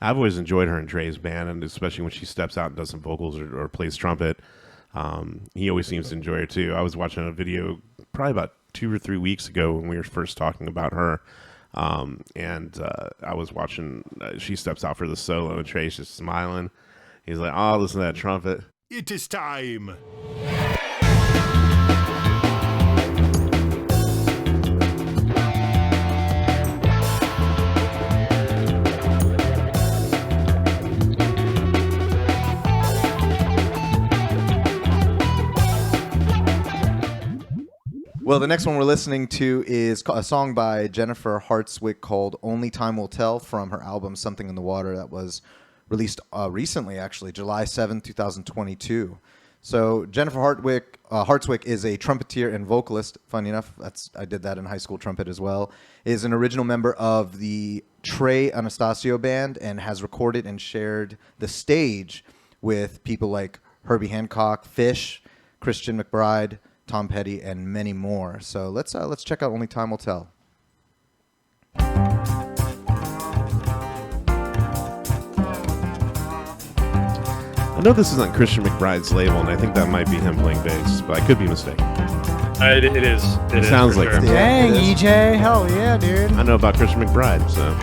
I've always enjoyed her in Dre's band, and especially when she steps out and does some vocals or plays trumpet. He always seems to enjoy it too. I was watching a video probably about 2 or 3 weeks ago when we were first talking about her. And I was watching, she steps out for the solo, and Trey's just smiling. He's like, oh, listen to that trumpet. It is time. Well, the next one we're listening to is a song by Jennifer Hartswick called Only Time Will Tell from her album Something in the Water that was released recently, actually, July 7th, 2022. So Jennifer Hartswick is a trumpeter and vocalist. Funny enough, I did that in high school, trumpet as well. Is an original member of the Trey Anastasio band and has recorded and shared the stage with people like Herbie Hancock, Fish, Christian McBride, Tom Petty, and many more. So let's check out Only Time Will Tell. I know this isn't Christian McBride's label, and I think that might be him playing bass, but I could be mistaken. It is. It sounds like sure. it. Dang, EJ. Hell yeah, dude. I know about Christian McBride, so.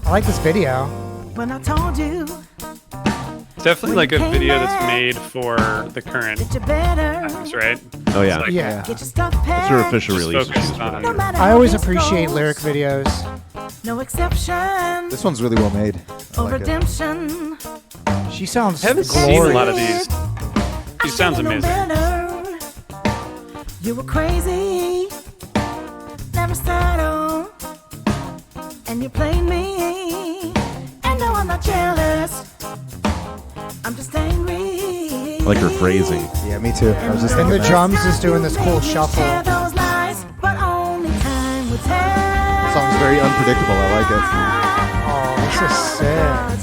I like this video. When I told you It's definitely like a video that's made for the current that you're better, times, right? Oh, yeah. It's like, Yeah. get your stuff It's packed. her official Just release. focused on- No matter I how always this appreciate goes, lyric videos. No exception This one's really well made. I or like it. redemption. She sounds I haven't seen a glorious. lot of these. I She sounds should've known amazing. better. You were crazy, never settled, and you played me. And no, I'm not jealous. I'm just angry. I like her phrasing. Yeah, me too. I was just And thinking the that. drums is doing this cool shuffle. Those lies, but only time will tell. The song's very unpredictable. I like it. Oh, this is sick.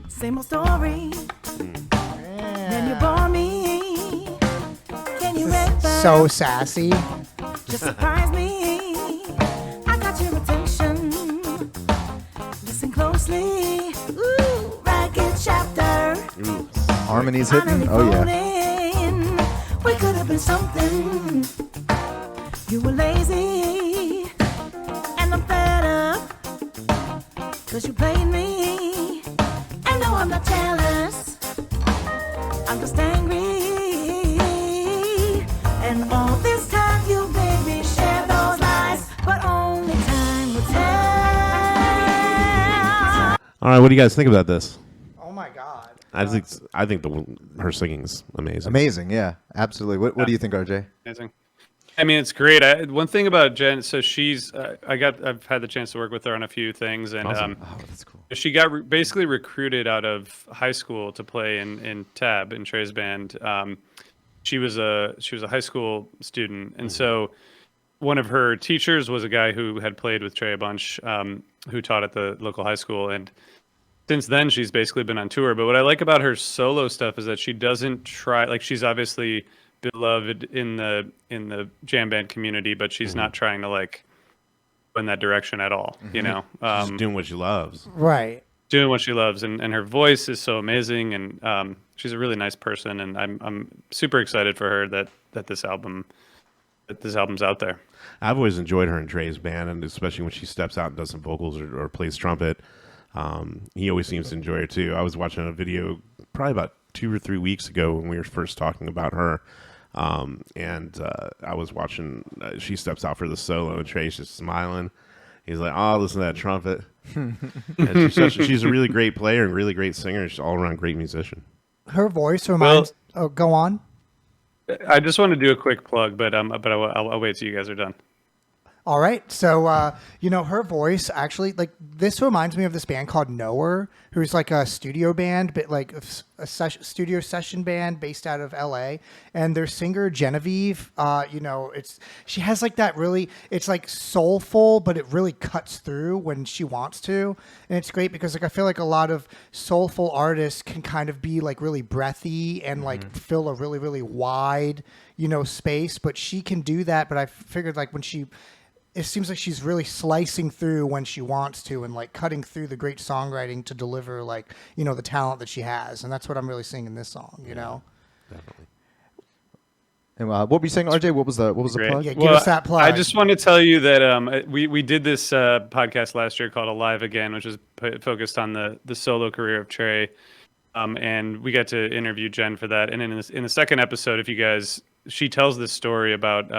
Same old story. Then you bore me. Can you ever So sassy. just surprise me? I got your attention. Listen closely. Ooh, ragged chapter. Harmonies hitting. Oh, yeah. yeah. We could have been something. You were lazy. And I'm fed up. 'Cause you played me. And no, I'm not jealous. I'm just angry. And all this time you made me share those lies. But only time will tell. All right, what do you guys think about this? Oh my God. I think her singing's amazing. Amazing. Yeah, absolutely. What do you think, RJ? Amazing. I mean, it's great. One thing about Jen, so she's, I've had the chance to work with her on a few things, and Awesome. Oh, that's cool. she got basically recruited out of high school to play in Tab in Trey's band. She was a high school student, and so one of her teachers was a guy who had played with Trey a bunch, who taught at the local high school, and since then she's basically been on tour. But what I like about her solo stuff is that she doesn't try, like, she's obviously beloved in the jam band community, but she's not trying to like go in that direction at all. You know, She's doing what she loves. Right. doing what she loves, and her voice is so amazing, and she's a really nice person, and I'm super excited for her that this album's out there. I've always enjoyed her in Dre's band, and especially when she steps out and does some vocals or plays trumpet. He always seems to enjoy it too. I was watching a video probably about 2 or 3 weeks ago when we were first talking about her. And I was watching, she steps out for the solo, and Trey's just smiling. He's like, oh, listen to that trumpet. And she's a really great player and really great singer. She's all around great musician. Her voice reminds. Oh, go on. I just want to do a quick plug, but I'll wait till you guys are done. All right. So, her voice actually, like, this reminds me of this band called Knower, who's like a studio band, but like a studio session band based out of LA. And their singer, Genevieve, she has like that really, it's like soulful, but it really cuts through when she wants to. And it's great because like I feel like a lot of soulful artists can kind of be like really breathy and like fill a really, really wide, space. But she can do that. But I figured like it seems like she's really slicing through when she wants to and like cutting through the great songwriting to deliver like, the talent that she has. And that's what I'm really seeing in this song, Definitely. And what were you saying, RJ? What was the plug? Yeah, give us that plug. I just want to tell you that we did this podcast last year called Alive Again, which is focused on the solo career of Trey. And we got to interview Jen for that. And in the second episode, she tells this story about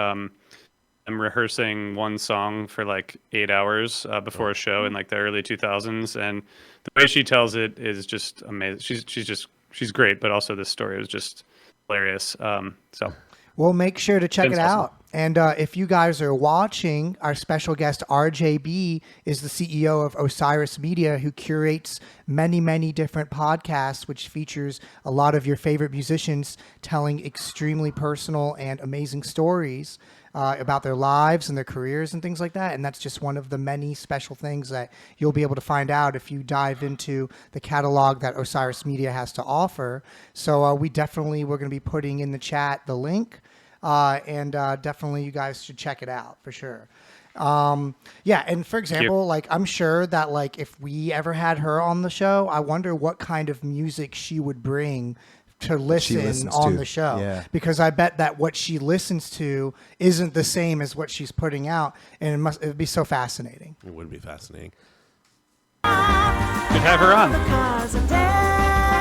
I'm rehearsing one song for like 8 hours before a show in like the early 2000s, and the way she tells it is just amazing. She's great, but also this story was just hilarious. Well, make sure to check it awesome. out. And if you guys are watching, our special guest RJB is the CEO of Osiris Media, who curates many, many different podcasts, which features a lot of your favorite musicians telling extremely personal and amazing stories about their lives and their careers and things like that. And that's just one of the many special things that you'll be able to find out if you dive into the catalog that Osiris Media has to offer. So we're going to be putting in the chat the link. And definitely you guys should check it out for sure. And for example, like I'm sure that like if we ever had her on the show, I wonder what kind of music she would bring to listen on the show. Yeah. Because I bet that what she listens to isn't the same as what she's putting out, and it would be so fascinating. It would be fascinating. Could have her on.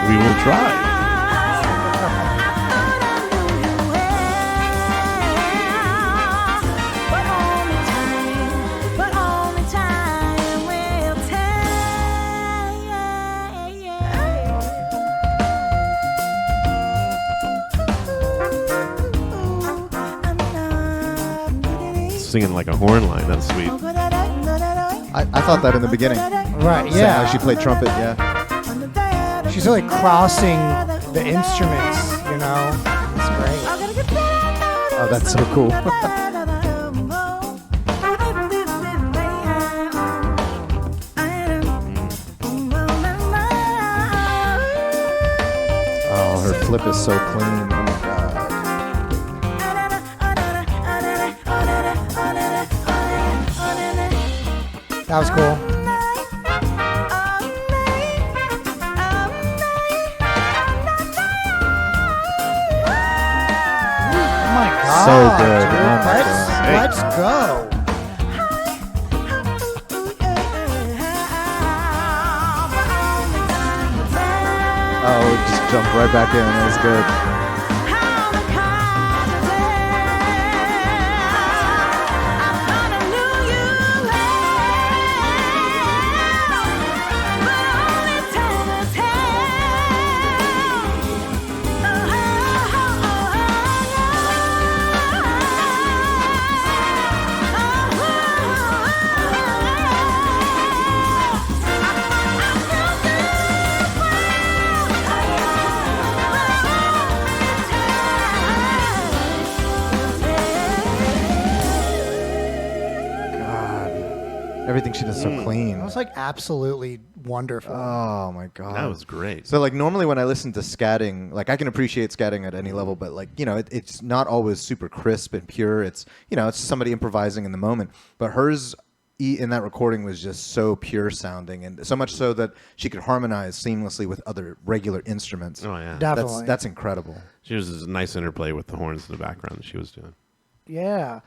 We will try. Singing like a horn line. That's sweet. I thought that in the beginning. Right, yeah. How she played trumpet, yeah. She's really crossing the instruments, It's great. Oh, that's so cool. Oh, her flip is so clean. Oh my God. That was cool. Oh my God. So good. Dude. Oh my God. Let's go. Oh, it just jumped right back in. That was good. Everything she does so clean. That was like absolutely wonderful. Oh my God. That was great. So like normally when I listen to scatting, like I can appreciate scatting at any level, but like, it's not always super crisp and pure. It's, it's somebody improvising in the moment. But hers in that recording was just so pure sounding, and so much so that she could harmonize seamlessly with other regular instruments. Oh yeah. Definitely. That's incredible. She was this nice interplay with the horns in the background that she was doing. Yeah.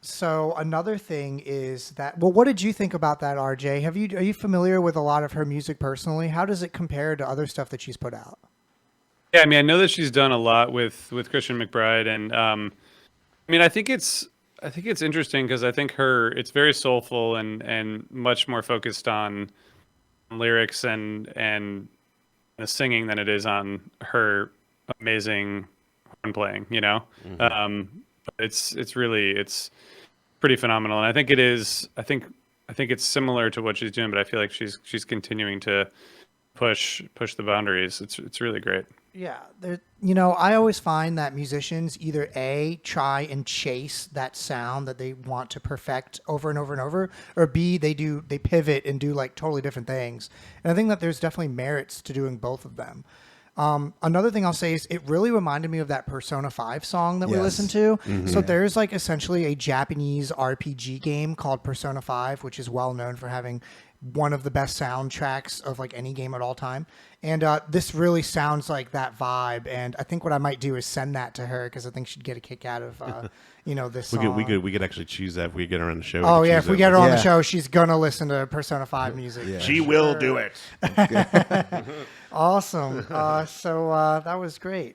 So another thing is that, well, what did you think about that, RJ? Are you familiar with a lot of her music personally? How does it compare to other stuff that she's put out? Yeah, I mean, I know that she's done a lot with Christian McBride, and I think it's interesting because I think it's very soulful and much more focused on lyrics and the singing than it is on her amazing horn playing. It's pretty phenomenal. And I think it is. I think it's similar to what she's doing, but I feel like she's continuing to push the boundaries. It's really great. Yeah, I always find that musicians either A, try and chase that sound that they want to perfect over and over and over, or B, they pivot and do like totally different things. And I think that there's definitely merits to doing both of them. Another thing I'll say is it really reminded me of that Persona 5 song that we listened to. Mm-hmm. So there's like essentially a Japanese RPG game called Persona 5, which is well known for having one of the best soundtracks of like any game at all time. And this really sounds like that vibe. And I think what I might do is send that to her because I think she'd get a kick out of, this song. We could actually choose that if we get her on the show. Oh, yeah. If we get her on the show, she's going to listen to Persona 5 music. Yeah. She will do it. Awesome. So that was great.